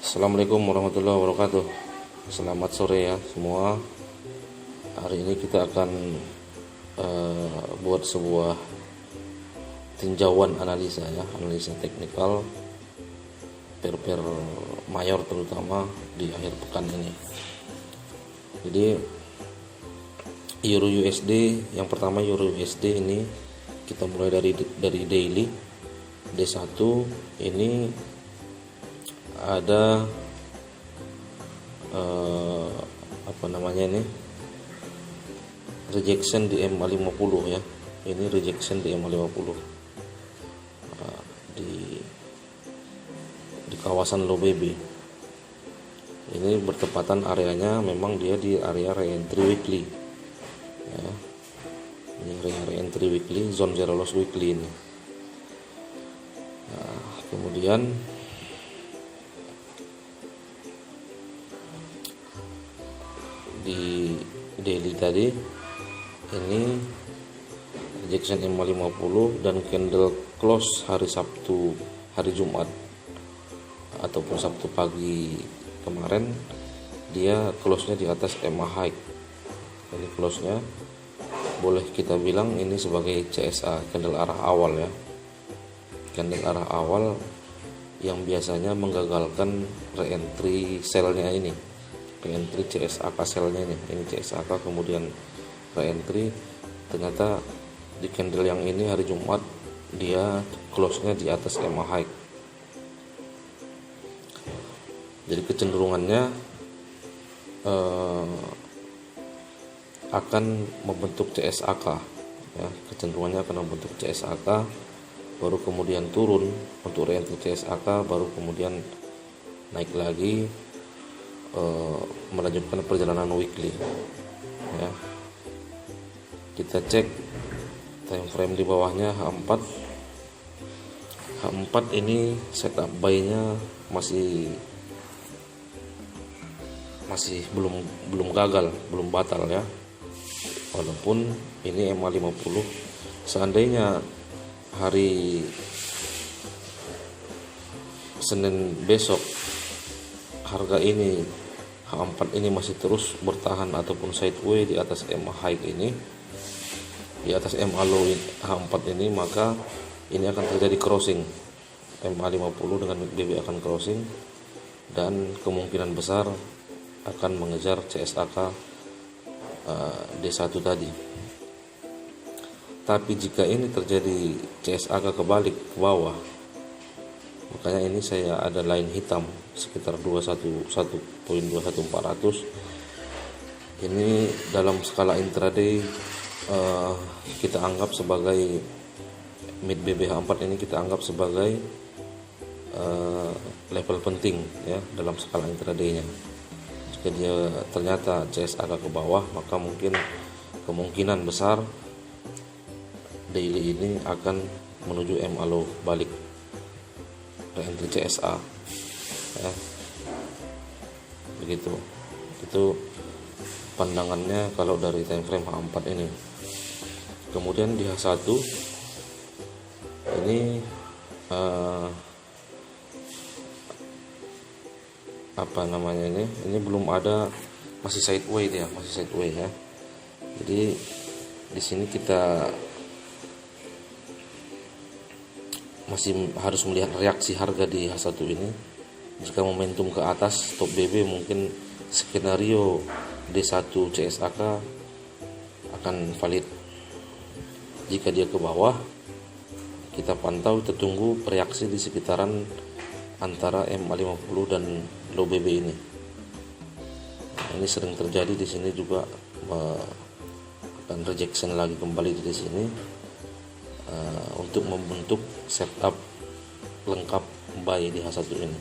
Assalamualaikum warahmatullahi wabarakatuh. Selamat sore ya semua. Hari ini kita akan buat sebuah tinjauan analisa ya, analisa teknikal pair mayor terutama di akhir pekan ini. Jadi Euro USD yang pertama, Euro USD ini kita mulai dari daily D1 ini ada rejection di M50 ya. Ini rejection di M50 di kawasan low BB. Ini bertepatan areanya, memang dia di area re-entry weekly ya. Ini area re-entry weekly, zone zero loss weekly ini. Nah, kemudian di daily tadi ini rejection M50 dan candle close hari Sabtu, hari Jumat ataupun Sabtu pagi kemarin, dia close-nya di atas MA high. Ini close-nya boleh kita bilang ini sebagai CSA, candle arah awal ya. Candle arah awal yang biasanya menggagalkan re-entry sell-nya ini. Re-entry CSAK sell-nya ini CSAK kemudian re-entry. Ternyata di candle yang ini hari Jumat dia close-nya di atas MA high. Jadi kecenderungannya akan membentuk CSAK ya, kecenderungannya akan membentuk CSAK, baru kemudian turun untuk re-entry CSAK, baru kemudian naik lagi melanjutkan perjalanan weekly ya. Kita cek time frame di bawahnya H4 ini setup buy-nya masih belum gagal, belum batal ya. Walaupun ini MA50, seandainya hari Senin besok harga ini H4 ini masih terus bertahan ataupun sideway di atas MA high ini, di atas MA low H4 ini, maka ini akan terjadi crossing. MA50 dengan MACD akan crossing dan kemungkinan besar akan mengejar CSAK D1 tadi. Tapi jika ini terjadi CSAK kebalik ke bawah, makanya ini saya ada line hitam sekitar 211.21400. Ini dalam skala intraday kita anggap sebagai mid BBH4, ini kita anggap sebagai level penting ya dalam skala intraday-nya. Jika dia ternyata CSAK ke bawah, maka kemungkinan besar daily ini akan menuju MA low balik re-entry CSA ya. Begitu, itu pandangannya kalau dari time frame H4 ini. Kemudian di H1 ini ini belum ada, masih sideway ya. Jadi di sini kita masih harus melihat reaksi harga di H1 ini. Jika momentum ke atas top BB, mungkin skenario D1 CSAK akan valid. Jika dia ke bawah, kita pantau, kita tunggu reaksi di sekitaran antara MA50 dan low BB ini. Nah, ini sering terjadi di sini juga, akan rejection lagi kembali di sini untuk membentuk setup lengkap buy di H1 ini.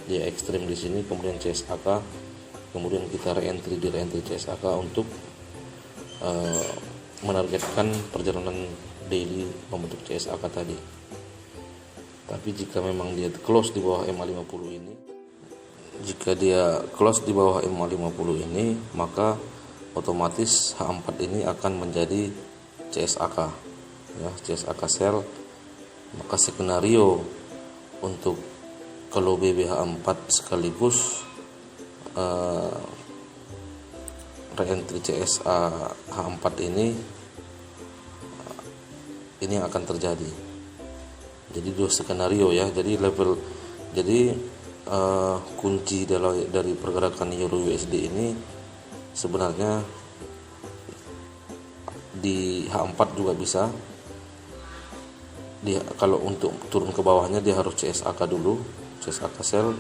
Dia ekstrim di sini, kemudian CSAK, kemudian kita re-entry di re-entry CSAK untuk menargetkan perjalanan daily membentuk CSAK tadi. Tapi jika memang dia close di bawah MA50 ini, maka otomatis H4 ini akan menjadi CSAK ya, CSAK sell. Maka skenario untuk kalau BBH4 sekaligus reentry CSA H4 ini yang akan terjadi. Jadi dua skenario ya. Jadi kunci dari pergerakan Euro USD ini sebenarnya di H4 juga bisa. Kalau untuk turun ke bawahnya dia harus CSAK dulu, CSAK sell,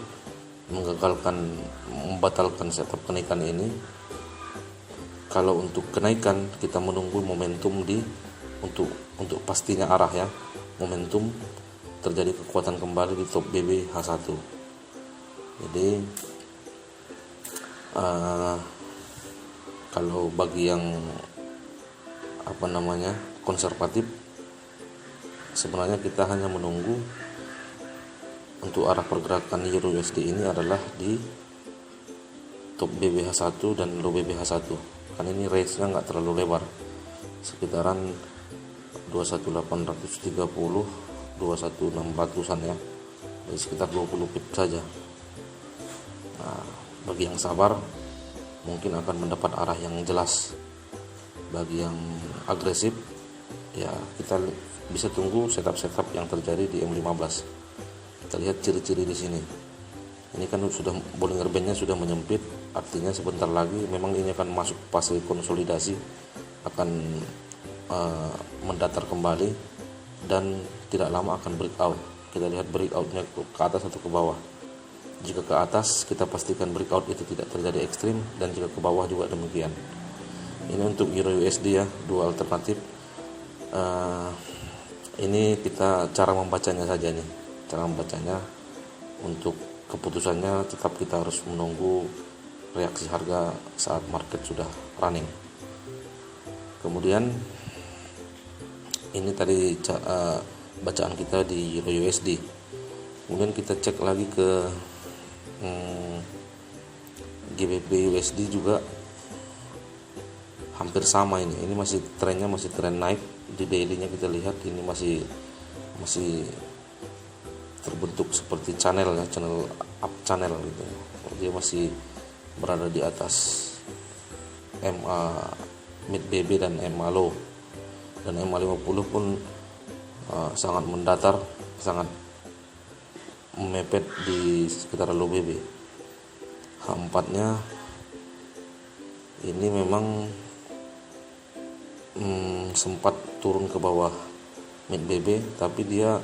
membatalkan setup kenaikan ini. Kalau untuk kenaikan kita menunggu momentum untuk pastinya arah ya, momentum terjadi kekuatan kembali di top BB H1. Jadi kalau bagi yang konservatif, sebenarnya kita hanya menunggu untuk arah pergerakan Euro USD ini adalah di top BBH1 dan low BBH1. Kan ini range-nya nggak terlalu lebar, sekitaran 21830 21600-an ya, jadi sekitar 20 pip saja. Nah, bagi yang sabar mungkin akan mendapat arah yang jelas. Bagi yang agresif ya kita bisa tunggu setup yang terjadi di M15. Kita lihat ciri-ciri di sini. Ini kan sudah Bollinger Band-nya sudah menyempit, artinya sebentar lagi memang ini akan masuk fase konsolidasi, akan mendatar kembali dan tidak lama akan breakout. Kita lihat breakoutnya ke atas atau ke bawah. Jika ke atas kita pastikan breakout itu tidak terjadi ekstrim, dan jika ke bawah juga demikian. Ini untuk Euro USD ya, dua alternatif. Ini kita cara membacanya saja nih. Cara membacanya, untuk keputusannya tetap kita harus menunggu reaksi harga saat market sudah running. Kemudian ini tadi bacaan kita di Euro USD. Kemudian kita cek lagi ke GBP USD juga hampir sama ini. Ini masih trennya masih tren naik. Di daily-nya kita lihat ini masih terbentuk seperti channel ya, channel up channel gitu. Dia masih berada di atas MA mid BB dan MA low, dan MA 50 pun sangat mendatar, sangat mepet di sekitar low BB. H4 nya ini memang sempat turun ke bawah mid BB, tapi dia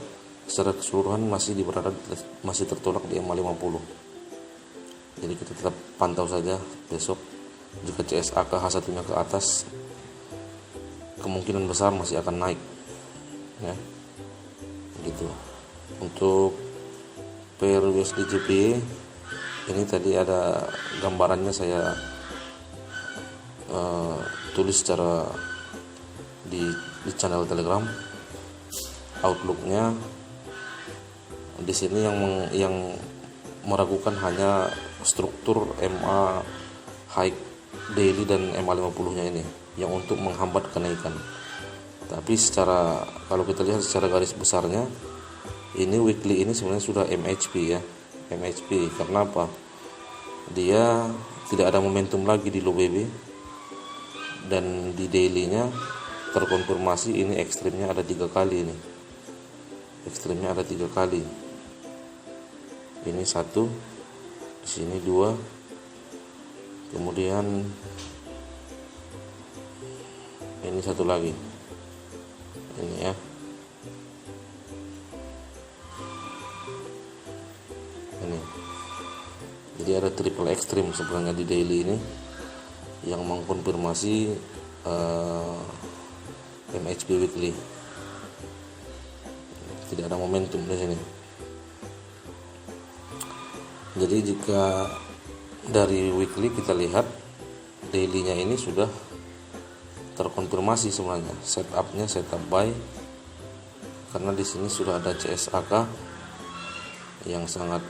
secara keseluruhan masih tertolak di MA 50. Jadi kita tetap pantau saja besok. Jika CSAK H1 nya ke atas, kemungkinan besar masih akan naik ya, gitu. Untuk pair USD JPY ini tadi ada gambarannya, saya tulis secara di channel Telegram. Outlooknya di sini yang meragukan hanya struktur MA high daily dan MA 50 nya ini yang untuk menghambat kenaikan. Tapi kalau kita lihat secara garis besarnya, ini weekly ini sebenarnya sudah MHP ya, MHP. Karena apa? Dia tidak ada momentum lagi di low BB, dan di daily-nya terkonfirmasi ini ekstrimnya ada 3 kali ini. Ekstrimnya ada 3 kali. Ini 1, di sini 2, kemudian ini 1 lagi. Ini ya. Ini. Jadi ada triple ekstrim sebenarnya di daily ini yang mengkonfirmasi MHP weekly. Tidak ada momentum di sini. Jadi jika dari weekly kita lihat, daily-nya ini sudah terkonfirmasi sebenarnya. Setupnya setup buy, karena di sini sudah ada CSAK yang sangat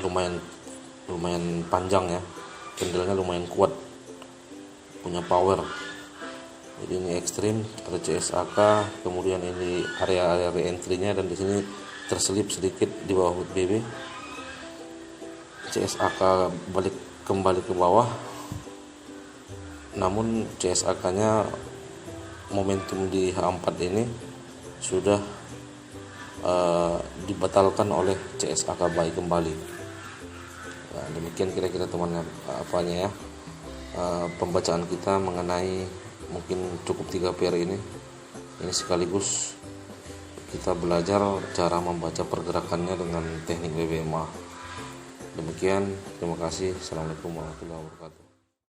lumayan panjang ya. Candlenya lumayan kuat, punya power. Jadi ini ekstrim, ada CSAK, kemudian ini area re-entry-nya, dan di sini terselip sedikit di bawah BB. CSAK balik kembali ke bawah, namun CSAK nya momentum di H4 ini sudah dibatalkan oleh CSAK buy kembali. Nah, demikian kira-kira teman apanya ya, pembacaan kita mengenai mungkin cukup 3 pair ini sekaligus kita belajar cara membaca pergerakannya dengan teknik WBMA. Demikian, terima kasih. Assalamualaikum warahmatullahi wabarakatuh.